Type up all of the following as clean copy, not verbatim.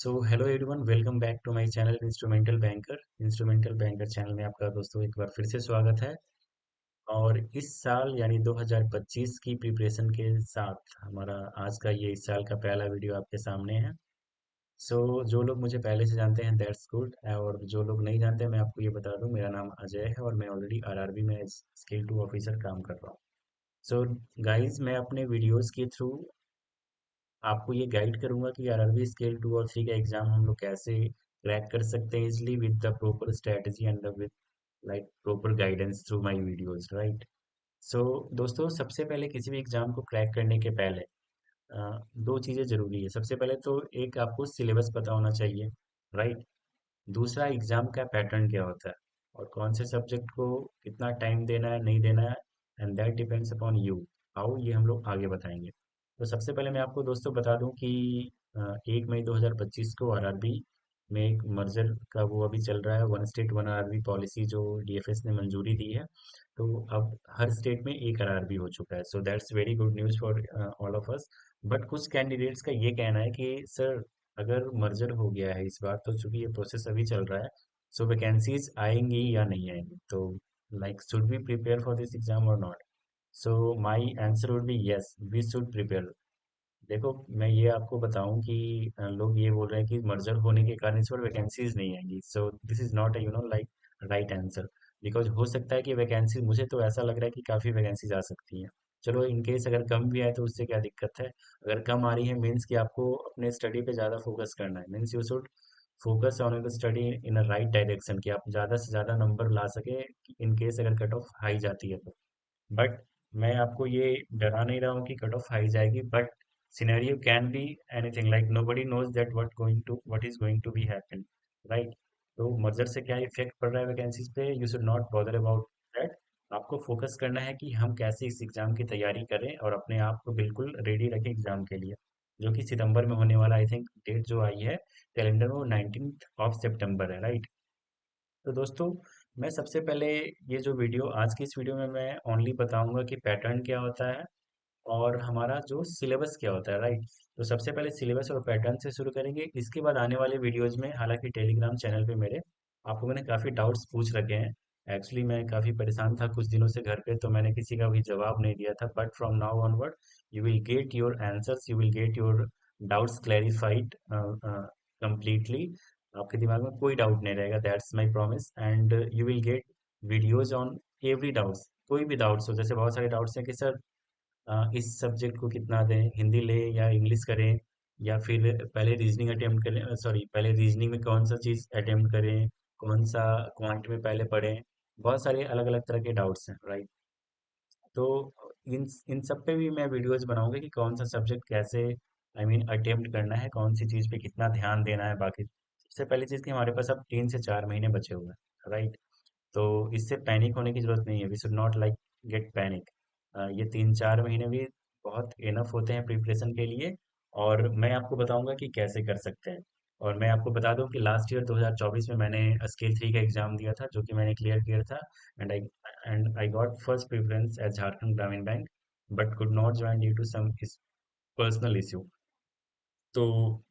So hello everyone, welcome back to my channel instrumental banker channel में आपका दोस्तों एक बार फिर से स्वागत है। और इस साल यानी 2025 की प्रिपरेशन के साथ हमारा आज का ये इस साल का पहला वीडियो आपके सामने है। सो जो लोग मुझे पहले से जानते हैं दैट्स गुड, और जो लोग नहीं जानते मैं आपको ये बता दूं, मेरा नाम अजय है और मैं ऑलरेडी आरआरबी में स्केल 2 ऑफिसर काम कर रहा हूँ। सो गाइज, मैं अपने वीडियोस के थ्रू आपको ये गाइड करूंगा कि आरआरबी स्केल 2 और 3 का एग्जाम हम लोग कैसे क्रैक कर सकते हैं easily with the proper strategy and with like proper guidance through my videos, right. So दोस्तों, सबसे पहले किसी भी एग्जाम को क्रैक करने के पहले दो चीज़ें ज़रूरी है। सबसे पहले तो एक आपको सिलेबस पता होना चाहिए, राइट। दूसरा, एग्जाम का पैटर्न क्या होता है और कौन से सब्जेक्ट को कितना टाइम देना है नहीं देना है, and that depends upon you. How, ये हम लोग आगे बताएंगे। तो सबसे पहले मैं आपको दोस्तों बता दूं कि 1 मई 2025 को आरआरबी में एक मर्जर का वो अभी चल रहा है, one state one RRB policy जो डीएफएस ने मंजूरी दी है। तो अब हर स्टेट में एक आरआरबी हो चुका है, so that's very good news for all of us. But कुछ कैंडिडेट्स का ये कहना है कि सर, अगर मर्जर हो गया है इस बार, तो चूंकि ये प्रोसेस अभी चल रहा है, सो वैकेंसीज आएंगी या नहीं आएंगी, तो like should we prepare for this exam और not. So my answer would be yes, we should prepare. देखो, मैं ये आपको बताऊं कि लोग ये बोल रहे हैं कि मर्जर होने के कारण इस पर वैकेंसीज नहीं आएंगी, so this is not like right answer. Because हो सकता है कि वैकेंसी, मुझे तो ऐसा लग रहा है कि काफ़ी वैकेंसीज आ सकती हैं। चलो, इन केस अगर कम भी आए तो उससे क्या दिक्कत है। अगर कम आ रही है मीन्स कि आपको अपने स्टडी पे ज़्यादा फोकस करना है, means you should focus on your study in a right direction, कि आप ज़्यादा से ज़्यादा नंबर ला सके इन केस अगर कट ऑफ हाई जाती है तो। बट मैं आपको ये डरा नहीं रहा हूँ कि कट ऑफ हाई जाएगी, but scenario can be anything, like nobody knows that what is going to be happen, right. तो मर्जर से क्या इफेक्ट पड़ रहा है वैकेंसीज पे, you should not bother about that. आपको फोकस करना है कि हम कैसे इस एग्जाम की तैयारी करें और अपने आप को बिल्कुल रेडी रखें एग्जाम के लिए, जो कि सितंबर में होने वाला। आई थिंक डेट जो आई है कैलेंडर में वो 19 सितंबर है, राइट। तो दोस्तों, मैं सबसे पहले ये जो वीडियो, आज की इस वीडियो में मैं ओनली बताऊंगा कि पैटर्न क्या होता है और हमारा जो सिलेबस क्या होता है, राइट। तो सबसे पहले सिलेबस और पैटर्न से शुरू करेंगे। इसके बाद आने वाले वीडियोज में, हालांकि टेलीग्राम चैनल पे मेरे आपको मैंने काफ़ी डाउट्स पूछ रखे हैं। एक्चुअली मैं काफ़ी परेशान था कुछ दिनों से घर पे, तो मैंने किसी का भी जवाब नहीं दिया था, but from now onward you will get your answers, you will get your doubts clarified completely. आपके दिमाग में कोई डाउट नहीं रहेगा, that's my promise. And you will get videos on every doubts. कोई भी डाउट्स हो, जैसे बहुत सारे डाउट्स हैं कि सर इस सब्जेक्ट को कितना दें, हिंदी ले या इंग्लिश करें, या फिर पहले रीजनिंग अटेम्प्ट करें, सॉरी पहले रीजनिंग में कौन सा चीज़ अटेम्प्ट करें, कौन सा क्वांट में पहले पढ़ें। बहुत सारे अलग अलग तरह के डाउट्स हैं, राइट। तो इन इन सब पे भी मैं वीडियोस बनाऊंगा कि कौन सा सब्जेक्ट कैसे अटेम्प्ट करना है, कौन सी चीज़ पे कितना ध्यान देना है। बाकी सबसे पहली चीज़ कि हमारे पास अब 3 से 4 महीने बचे हुए हैं, राइट। तो इससे पैनिक होने की जरूरत नहीं है, we should not like get panic. ये 3 4 महीने भी बहुत इनफ होते हैं प्रिपरेशन के लिए। और मैं आपको बताऊंगा कि कैसे कर सकते हैं। और मैं आपको बता दूं कि लास्ट ईयर 2024 में मैंने स्केल 3 का एग्जाम दिया था, जो कि मैंने क्लियर किया था। And I got first preference at Jharkhand Gramin bank, but could not join due to some personal issue. तो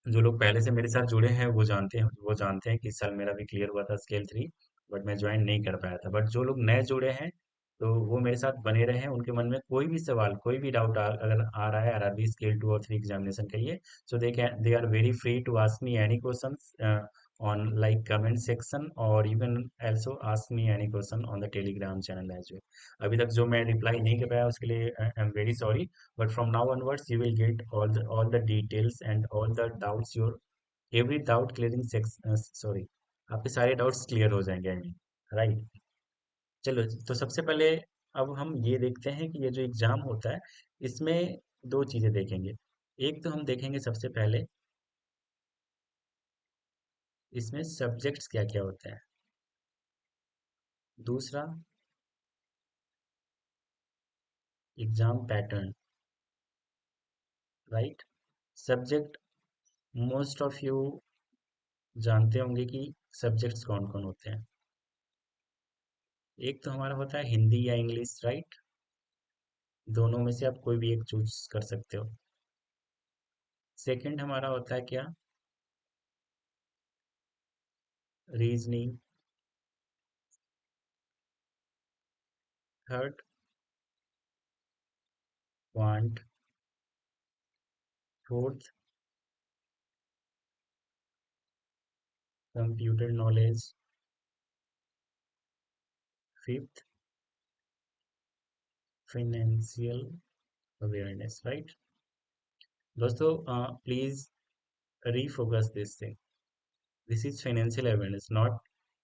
जो लोग पहले से मेरे साथ जुड़े हैं वो जानते हैं कि इस साल मेरा भी क्लियर हुआ था स्केल 3, बट मैं ज्वाइन नहीं कर पाया था। बट जो लोग नए जुड़े हैं, तो वो मेरे साथ बने रहे हैं। उनके मन में कोई भी सवाल, कोई भी डाउट अगर आ रहा है आरआरबी स्केल 2 और 3 एग्जामिनेशन के लिए, so they are very free to ask me any question on like comment section, or you can also ask me any question on the telegram channel as well। अभी तक जो मैं reply नहीं कर पाया उसके लिए I am very sorry. But from now onwards you will get all the details and all the doubts, your every doubt clearing section, sorry, आपके सारे डाउट्स क्लियर हो जाएंगे, राइट। चलो, तो सबसे पहले अब हम ये देखते हैं कि ये जो एग्जाम होता है, इसमें दो चीजें देखेंगे। एक तो हम देखेंगे सबसे पहले इसमें सब्जेक्ट्स क्या क्या होते हैं। दूसरा, exam pattern, right. Subject, most of you जानते होंगे कि सब्जेक्ट्स कौन कौन होते हैं। एक तो हमारा होता है हिंदी या इंग्लिश, राइट। दोनों में से आप कोई भी एक चूज कर सकते हो। सेकंड हमारा होता है क्या, reasoning third, quant fourth, computer knowledge fifth, financial awareness, right. दोस्तों please refocus this thing. This is financial awareness, not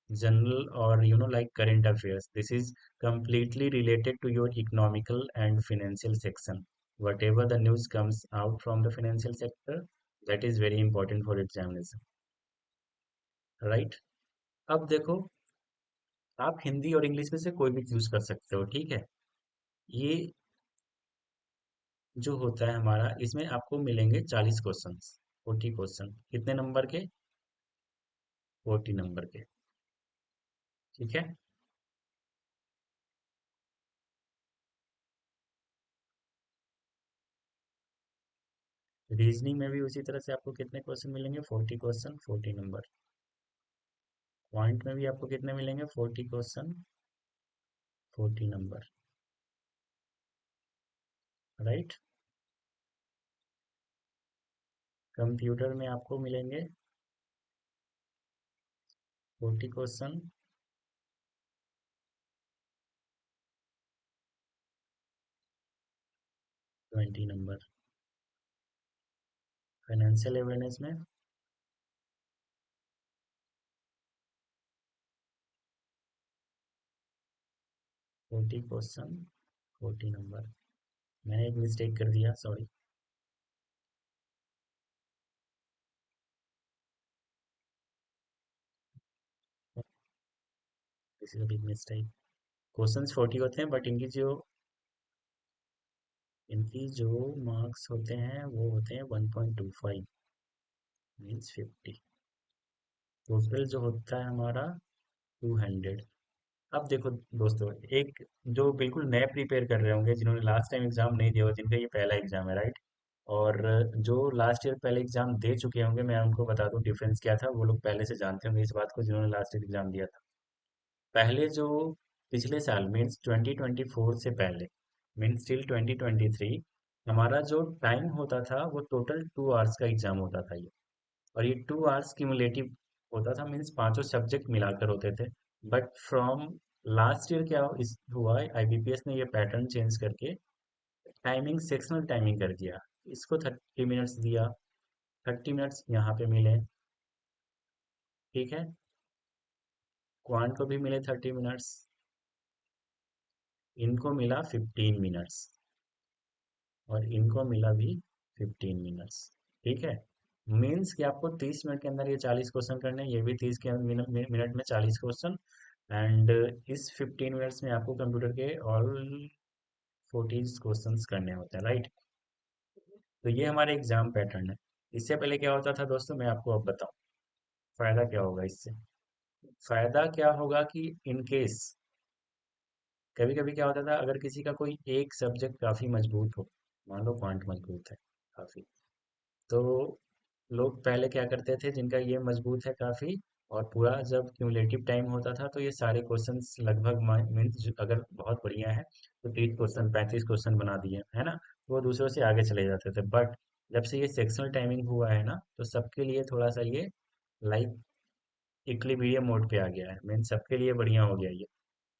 general or like current affairs. This is completely related to your economical and financial section. Whatever the news comes out from the financial sector, that is very important for examination, right? अब देखो, आप हिंदी और English में से कोई भी choose कर सकते हो, ठीक है। ये जो होता है हमारा, इसमें आपको मिलेंगे 40 क्वेश्चन, 40 क्वेश्चन, कितने नंबर के? 40 नंबर के, ठीक है। रीजनिंग में भी उसी तरह से आपको कितने क्वेश्चन मिलेंगे? 40 क्वेश्चन, 40 नंबर। पॉइंट में भी आपको कितने मिलेंगे? 40 क्वेश्चन, 40 नंबर, राइट। कंप्यूटर में आपको मिलेंगे 40 क्वेश्चन, 20 नंबर। फाइनेंशियल अवेयरनेस में 40 क्वेश्चन, 40 नंबर। मैंने एक मिस्टेक कर दिया, sorry. This is a big mistake. Questions 40 होते हैं, बट इनकी जो मार्क्स होते हैं वो होते हैं 1.25, मीन्स 50। टोटल जो होता है हमारा 200। अब देखो दोस्तों, एक जो बिल्कुल नए प्रिपेयर कर रहे होंगे, जिन्होंने लास्ट टाइम एग्जाम नहीं दिया हो, जिनका ये पहला एग्जाम है, राइट। और जो लास्ट ईयर पहले एग्जाम दे चुके होंगे, मैं उनको बता दूं डिफरेंस क्या था। वो लोग पहले से जानते होंगे इस बात को, जिन्होंने लास्ट ईयर एग्जाम दिया था। पहले जो पिछले साल मीन्स 2024 से पहले, मीन्स टिल 2023, हमारा जो टाइम होता था वो टोटल 2 आवर्स का एग्जाम होता था ये। और ये 2 आवर्स क्यूमुलेटिव होता था, मीन्स पांचों सब्जेक्ट मिलाकर होते थे। बट फ्रॉम लास्ट ईयर क्या इस हुआ, आईबीपीएस ने ये पैटर्न चेंज करके टाइमिंग, सेक्शनल टाइमिंग कर दिया। इसको 30 मिनट्स दिया, 30 मिनट्स यहाँ पे मिले, ठीक है। क्वांट को भी मिले 30 मिनट्स, इनको मिला 15 मिनट्स, और इनको मिला भी 15 मिनट्स, ठीक है। मीन्स कि आपको 30 मिनट के अंदर ये 40 क्वेश्चन करने हैं, ये भी 30 मिनट में 40 क्वेश्चन। एंड इस 15 मिनट्स में आपको कंप्यूटर के ऑल 40 क्वेश्चंस करने होते हैं, राइट। तो ये हमारे एग्जाम पैटर्न है। इससे पहले क्या होता था दोस्तों, मैं आपको अब बताऊं फायदा क्या होगा इससे। फायदा क्या होगा कि इन केस कभी कभी क्या होता था, अगर किसी का कोई एक सब्जेक्ट काफी मजबूत हो, मान लो क्वांट मजबूत है काफी, तो लोग पहले क्या करते थे, जिनका ये मजबूत है काफी, और पूरा जब क्यूमुलेटिव टाइम होता था, तो ये सारे क्वेश्चंस लगभग मीन्स अगर बहुत बढ़िया है तो 30 क्वेश्चन, 35 क्वेश्चन बना दिए, है ना। वो दूसरों से आगे चले जाते थे। बट जब से ये सेक्शनल टाइमिंग हुआ है ना, तो सबके लिए थोड़ा सा ये लाइक इक्विलिब्रियम मोड पे आ गया है, मीन्स सबके लिए बढ़िया हो गया ये।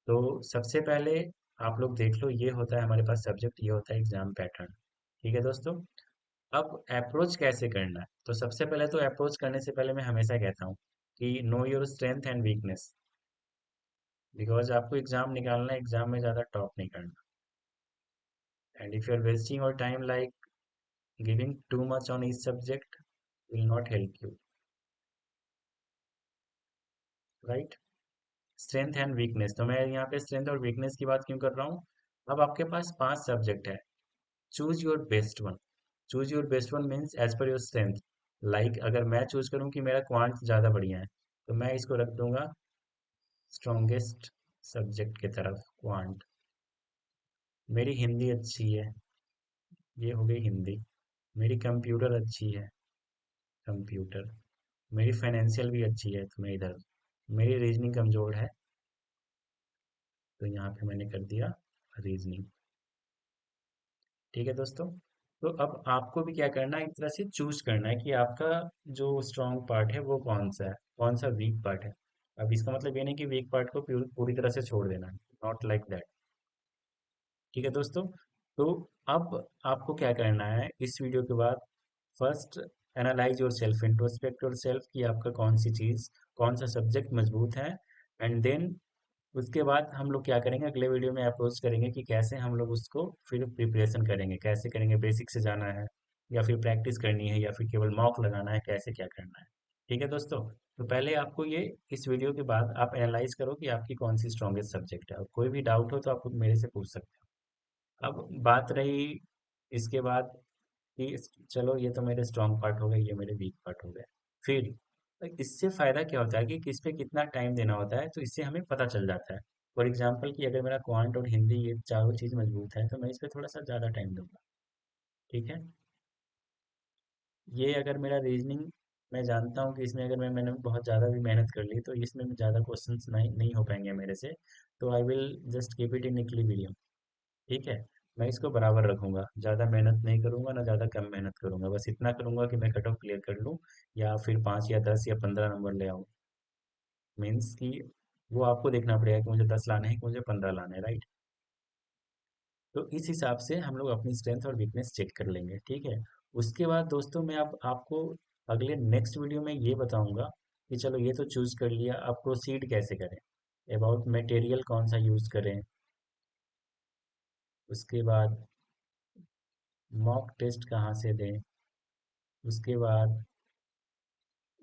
तो सबसे पहले आप लोग देख लो, ये होता है हमारे पास सब्जेक्ट, ये होता है एग्जाम पैटर्न, ठीक है दोस्तों। अब अप्रोच कैसे करना है, तो सबसे पहले तो अप्रोच करने से पहले मैं हमेशा कहता हूँ कि know your strength and weakness. Because आपको एग्जाम निकालना है, एग्जाम में ज़्यादा टॉप नहीं करना। And if you are wasting your time like giving too much on each subject, will not help you, right. Strength and weakness, तो मैं यहाँ पे स्ट्रेंथ और वीकनेस की बात क्यों कर रहा हूँ। अब आपके पास 5 सब्जेक्ट है, choose your best one. Choose your best one means as per your strength. Like अगर मैं चूज करूँ कि मेरा क्वांट ज़्यादा बढ़िया है, तो मैं इसको रख दूंगा स्ट्रॉन्गेस्ट सब्जेक्ट की तरफ, क्वांट। मेरी हिंदी अच्छी है, ये हो गई हिंदी। मेरी कंप्यूटर अच्छी है, कंप्यूटर। मेरी फाइनेंशियल भी अच्छी है, तो मैं इधर। मेरी रीजनिंग कमजोर है, तो यहाँ पे मैंने कर दिया रीजनिंग। ठीक है दोस्तों। तो अब आपको भी क्या करना है, एक तरह से चूज करना है कि आपका जो स्ट्रॉन्ग पार्ट है वो कौन सा है, कौन सा वीक पार्ट है। अब इसका मतलब ये नहीं कि वीक पार्ट को पूरी तरह से छोड़ देना, नॉट लाइक दैट। ठीक है दोस्तों। तो अब आपको क्या करना है इस वीडियो के बाद, first analyse your self, introspect your self कि आपका कौन सी चीज, कौन सा सब्जेक्ट मजबूत है। एंड देन उसके बाद हम लोग क्या करेंगे, अगले वीडियो में अप्रोच करेंगे कि कैसे हम लोग उसको फिर प्रिपरेशन करेंगे, कैसे करेंगे, बेसिक से जाना है या फिर प्रैक्टिस करनी है या फिर केवल मॉक लगाना है, कैसे क्या करना है। ठीक है दोस्तों। तो पहले आपको ये, इस वीडियो के बाद आप एनालाइज करो कि आपकी कौन सी स्ट्रॉन्गेस्ट सब्जेक्ट है, और कोई भी डाउट हो तो आप मेरे से पूछ सकते हो। अब बात रही इसके बाद कि चलो ये तो मेरे स्ट्रॉन्ग पार्ट हो गए, ये मेरे वीक पार्ट हो गए। फिर इससे फायदा क्या होता है कि किस पे कितना टाइम देना होता है, तो इससे हमें पता चल जाता है। फॉर एग्जाम्पल कि अगर मेरा क्वांट और हिंदी ये चारों चीज मजबूत है, तो मैं इस पे थोड़ा सा ज्यादा टाइम दूंगा। ठीक है। ये अगर मेरा रीजनिंग, मैं जानता हूँ कि इसमें अगर मैंने बहुत ज़्यादा भी मेहनत कर ली तो इसमें ज़्यादा क्वेश्चंस नहीं हो पाएंगे मेरे से, तो I will just keep it in equilibrium. ठीक है। मैं इसको बराबर रखूंगा, ज़्यादा मेहनत नहीं करूंगा ना ज़्यादा कम मेहनत करूंगा, बस इतना करूंगा कि मैं कट ऑफ क्लियर कर लूँ, या फिर 5 या 10 या 15 नंबर ले आऊँ। मीन्स कि वो आपको देखना पड़ेगा कि मुझे 10 लाने हैं कि मुझे 15 लाने हैं, राइट। तो इस हिसाब से हम लोग अपनी स्ट्रेंथ और वीकनेस चेक कर लेंगे। ठीक है। उसके बाद दोस्तों मैं अब आपको अगले नेक्स्ट वीडियो में ये बताऊंगा कि चलो ये तो चूज कर लिया, अब प्रोसीड कैसे करें, अबाउट मटेरियल कौन सा यूज करें, उसके बाद मॉक टेस्ट कहाँ से दें, उसके बाद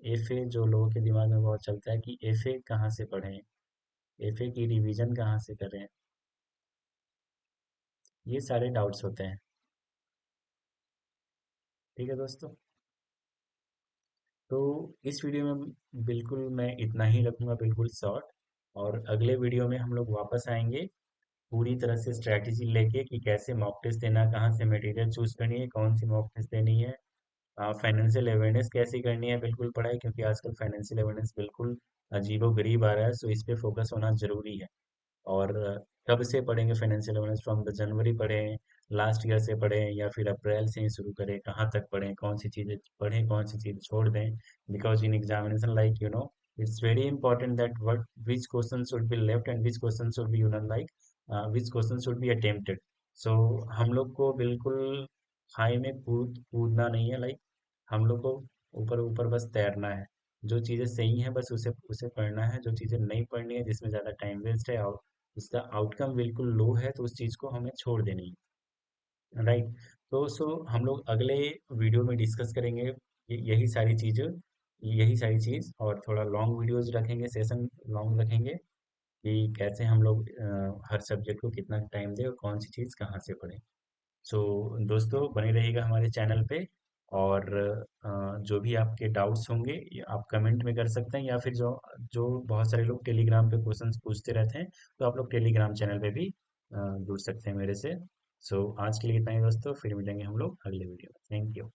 एफए, जो लोगों के दिमाग में बहुत चलता है कि एफए कहाँ से पढ़ें, एफए की रिवीजन कहाँ से करें, ये सारे डाउट्स होते हैं। ठीक है दोस्तों। तो इस वीडियो में बिल्कुल मैं इतना ही रखूंगा, बिल्कुल शॉर्ट। और अगले वीडियो में हम लोग वापस आएंगे पूरी तरह से स्ट्रैटेजी लेके कि कैसे मॉक टेस्ट देना, कहाँ से मटेरियल चूज करनी है, कौन सी मॉक टेस्ट देनी है, फाइनेंशियल अवेयरनेस कैसी करनी है, बिल्कुल पढ़ाई, क्योंकि आजकल फाइनेंशियल अवेयरनेस बिल्कुल अजीबो गरीब आ रहा है, सो इस पे फोकस होना जरूरी है। और कब से पढ़ेंगे financial awareness, from the January पढ़ें, लास्ट ईयर से पढ़ें, या फिर अप्रैल से ही शुरू करें, कहाँ तक पढ़ें, कौन सी चीज़ें पढ़ें, कौन सी चीज़ छोड़ दें। Because in examination, like it's very important that what which question should be left and which question should be like which question should be attempted. So हम लोग को बिल्कुल खाई में कूदना नहीं है, लाइक हम लोग को ऊपर ऊपर बस तैरना है। जो चीज़ें सही हैं बस उसे उसे पढ़ना है, जो चीज़ें नहीं पढ़नी है, जिसमें ज़्यादा टाइम वेस्ट है और उसका आउटकम बिल्कुल लो है, तो उस चीज़ को हमें छोड़ देनी है, राइट। तो हम लोग अगले वीडियो में डिस्कस करेंगे यही सारी चीज़, और थोड़ा लॉन्ग वीडियोज रखेंगे, सेशन लॉन्ग रखेंगे कि कैसे हम लोग हर सब्जेक्ट को कितना टाइम दें और कौन सी चीज़ कहाँ से पढ़ें। सो दोस्तों बने रहिएगा हमारे चैनल पे। और जो भी आपके डाउट्स होंगे ये आप कमेंट में कर सकते हैं, या फिर जो जो बहुत सारे लोग टेलीग्राम पे क्वेश्चंस पूछते रहते हैं, तो आप लोग टेलीग्राम चैनल पे भी जुड़ सकते हैं मेरे से। सो आज के लिए इतना ही दोस्तों, फिर मिलेंगे हम लोग अगले वीडियो में। Thank you.